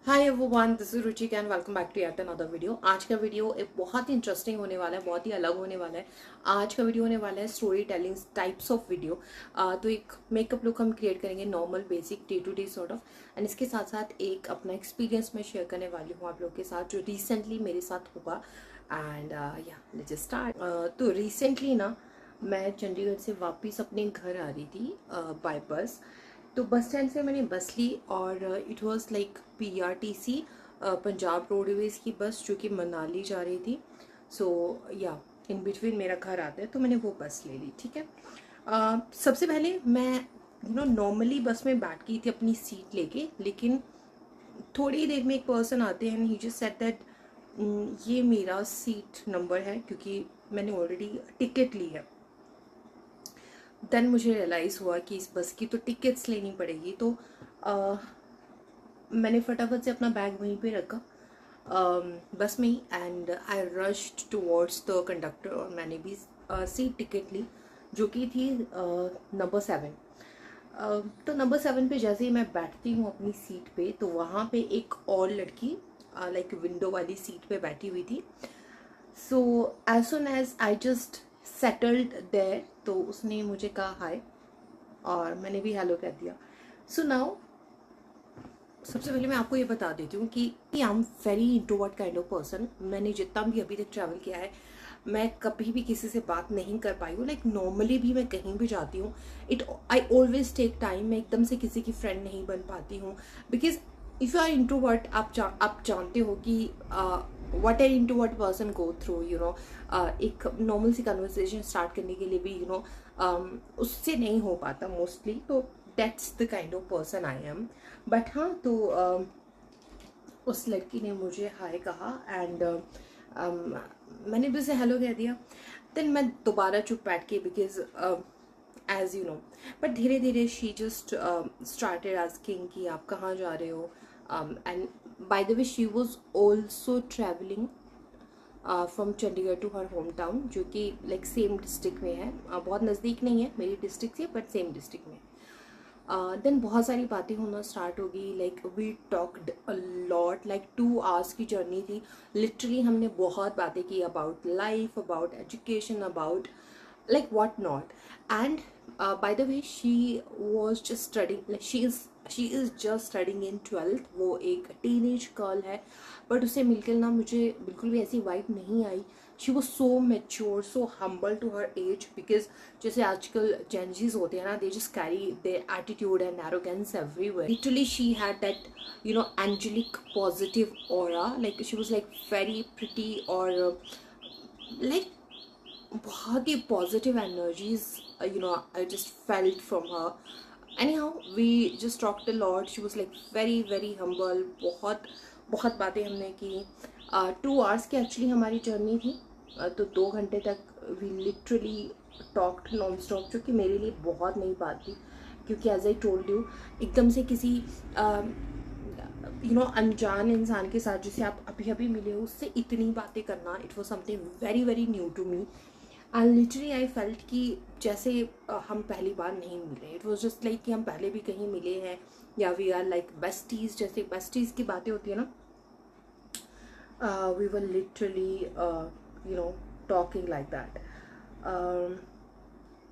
Hi everyone, this is Ruchik and welcome back to yet another video. आज का video एक बहुत ही इंटरेस्टिंग होने वाला है, बहुत ही अलग होने वाला है। आज का वीडियो होने वाला है story telling types of video. तो एक मेकअप लुक हम क्रिएट करेंगे, normal basic day to day sort of, and इसके साथ साथ एक अपना एक्सपीरियंस मैं शेयर करने वाली हूँ आप लोग के साथ, जो रिसेंटली मेरे साथ हुआ। एंड या लेट्स जस्ट स्टार्ट। तो रिसेंटली ना मैं चंडीगढ़ से वापस अपने घर आ रही थी बाय बस। तो बस स्टैंड से मैंने बस ली और it was like PRTC, Punjab roadways की बस जो कि मनाली जा रही थी। सो या इन बिटवीन मेरा घर आता है, तो मैंने वो बस ले ली। ठीक है। सबसे पहले मैं नॉर्मली बस में बैठ गई थी अपनी सीट लेके, लेकिन थोड़ी देर में एक पर्सन आते हैं and he just said that ये मेरा सीट नंबर है, क्योंकि मैंने ऑलरेडी टिकट ली है। देन मुझे रियलाइज़ हुआ कि इस बस की तो टिकट्स लेनी पड़ेगी। तो मैंने फटाफट से अपना बैग वहीं पे रखा बस में ही, and I rushed towards the conductor, और मैंने भी सीट टिकट ली जो कि थी नंबर 7। तो नंबर 7 पे जैसे ही मैं बैठती हूँ अपनी सीट पे, तो वहाँ पे एक और लड़की लाइक विंडो वाली सीट पे बैठी हुई थी। So as soon as I just settled there, तो उसने मुझे कहा हाय, और मैंने भी हेलो कह दिया। सो नाउ सबसे पहले मैं आपको ये बता देती हूँ कि I am very introvert kind of person. मैंने जितना भी अभी तक ट्रैवल किया है, मैं कभी भी किसी से बात नहीं कर पाई हूँ। लाइक नॉर्मली भी मैं कहीं भी जाती हूँ, it I always take time. मैं एकदम से किसी की फ्रेंड नहीं बन पाती हूँ, because if you are introvert, आप जानते हो कि what an introvert person go through, एक नॉर्मल सी कन्वर्सेशन स्टार्ट करने के लिए भी उससे नहीं हो पाता मोस्टली। तो that's the kind of person I am. But हाँ, तो उस लड़की ने मुझे हाय कहा एंड मैंने भी उसे हेलो कह दिया। देन मैं दोबारा चुप बैठ के, because as you know, but धीरे धीरे शी जस्ट स्टार्टेड आस्किंग कि आप कहाँ जा रहे हो। And by the way she was also travelling from Chandigarh to her home town, जो कि लाइक सेम डिस्ट्रिक्ट में है। बहुत नज़दीक नहीं है मेरी डिस्ट्रिक्ट से, बट सेम डिस्ट्रिक्ट में। देन बहुत सारी बातें होना स्टार्ट हो गई। Like we talked a lot, like 2 hours की जर्नी थी। लिटरली हमने बहुत बातें की about life, about education, about like what not. And by the way, she was just studying, like she is just studying in 12th। वो एक teenage girl है, but उसे मिलकर ना मुझे बिल्कुल भी ऐसी वाइब नहीं आई। She was so mature, so humble to her age, because जैसे आजकल जेंजीज होते हैं ना, they just carry their attitude and arrogance everywhere. Literally she had that angelic positive aura, like she was like very pretty, और like बहुत ही positive energies I just felt from her. Anyhow we just talked a lot. She was like very very humble. बहुत बहुत बातें हमने की। 2 hours की actually हमारी जर्नी थी। तो 2 घंटे तक we literally talked non stop, जो कि मेरे लिए बहुत नई बात थी, क्योंकि एज आई टोल्ड यू, एकदम से किसी अनजान इंसान के साथ जिसे आप अभी अभी मिले हो, उससे इतनी बातें करना, it was something very very new to me. And literally I felt कि जैसे हम पहली बार नहीं मिले। इट वॉज जस्ट लाइक कि हम पहले भी कहीं मिले हैं, या वी आर लाइक बेस्टीज। जैसे बेस्टीज की बातें होती है ना, we were literally talking like that.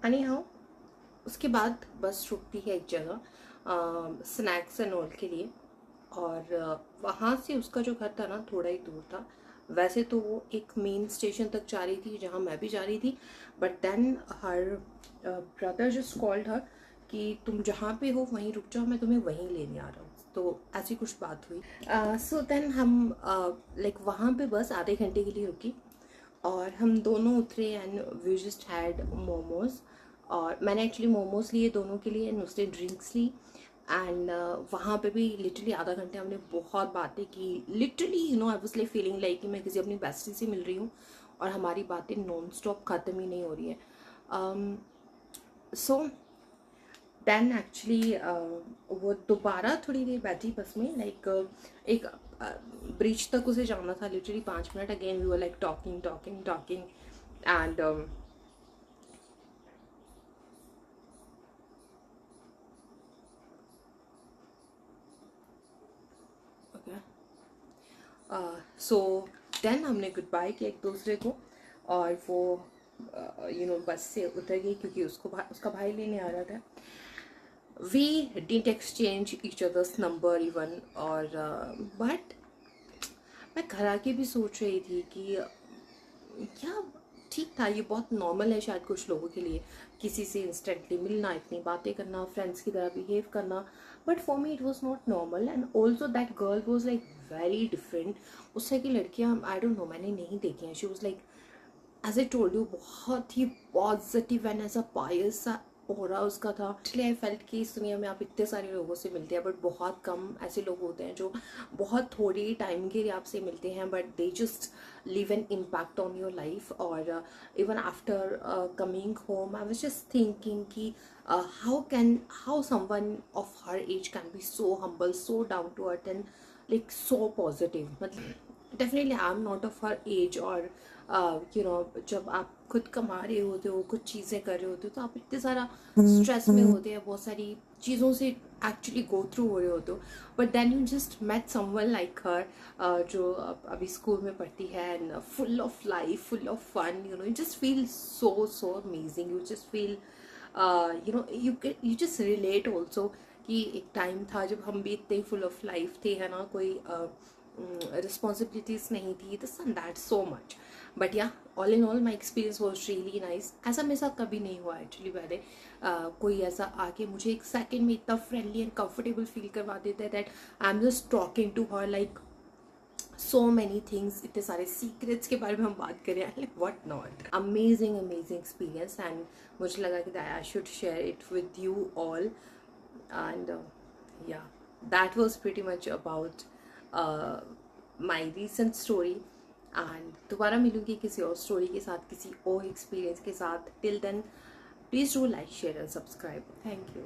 Anyhow, उसके बाद बस रुकती है एक जगह स्नैक्स एंड ऑल के लिए, और वहाँ से उसका जो घर था ना, थोड़ा ही दूर था। वैसे तो वो एक मेन स्टेशन तक जा रही थी, जहाँ मैं भी जा रही थी, but then her brother just called her कि तुम जहाँ पे हो वहीं रुक जाओ, मैं तुम्हें वहीं लेने आ रहा हूँ। तो ऐसी कुछ बात हुई। सो देन हम लाइक वहाँ पे बस आधे घंटे के लिए रुकी, और हम दोनों उतरे and we just had momos. और मैंने एक्चुअली मोमोज लिए दोनों के लिए, एंड उसने ड्रिंक्स ली। एंड वहाँ पे भी लिटरली आधा घंटे हमने बहुत बातें की। Literally I was like feeling like कि मैं किसी अपनी बेस्टी से मिल रही हूँ, और हमारी बातें नॉन स्टॉप ख़त्म ही नहीं हो रही है। सो देन एक्चुअली वो दोबारा थोड़ी देर बैठी बस में, लाइक एक ब्रिज तक उसे जाना था, लिटरली 5 मिनट। Again we were like talking talking talking, and okay. So then हमने गुड बाय किया एक दूसरे को, और वो बस से उतर गई क्योंकि उसका भाई लेने आ रहा था. We didn't exchange each other's number even, और बट मैं घर आके भी सोच रही थी कि क्या ठीक था, ये बहुत नॉर्मल है शायद कुछ लोगों के लिए किसी से इंस्टेंटली मिलना, इतनी बातें करना, फ्रेंड्स की तरह बिहेव करना. But for me it was not normal, and also that girl was like very different. उस तरह की लड़कियाँ आई डोंट नो, मैंने नहीं देखी हैं. She was like, as I told you, बहुत ही पॉजिटिव एंड ऐसा पायस सा ओरा उसका था. एक्चुअली आई फेल्ट कि इस दुनिया में आप इतने सारे लोगों से मिलते हैं, बट बहुत कम ऐसे लोग होते हैं जो बहुत थोड़ी टाइम के लिए आपसे मिलते हैं, but they just leave an impact on your life. Or even after coming home, I was just thinking ki how someone of her age can be so humble, so down to earth, and like so positive. मतलब definitely I'm not of her age. और जब आप खुद कमा रहे होते हो, कुछ चीज़ें कर रहे होते हो, तो आप इतने सारा स्ट्रेस में होते हैं, बहुत सारी चीज़ों से एक्चुअली गो थ्रू हो रहे होते हो. But then you just met someone like her, जो अभी स्कूल में पढ़ती है, and full of life, full of fun. You just feel so amazing. You just feel you just relate also कि एक टाइम था जब हम भी इतने फुल ऑफ लाइफ थे, है ना, कोई रिस्पॉन्सिबिलिटीज नहीं थी, this and that so much. But yeah, all in all my experience was really nice. ऐसा मेरे साथ कभी नहीं हुआ एक्चुअली. पहले कोई ऐसा आके मुझे एक सेकेंड में इतना फ्रेंडली एंड कंफर्टेबल फील करवा देता है that I am just talking to her like so many things, इतने सारे सीक्रेट्स के बारे में हम बात करें, like what not. Amazing experience, and मुझे लगा कि I should share it with you all. And yeah, that was pretty much about my recent story. And दोबारा मिलूंगी किसी और स्टोरी के साथ, किसी और एक्सपीरियंस के साथ. Till then, please do like, share and subscribe. Thank you.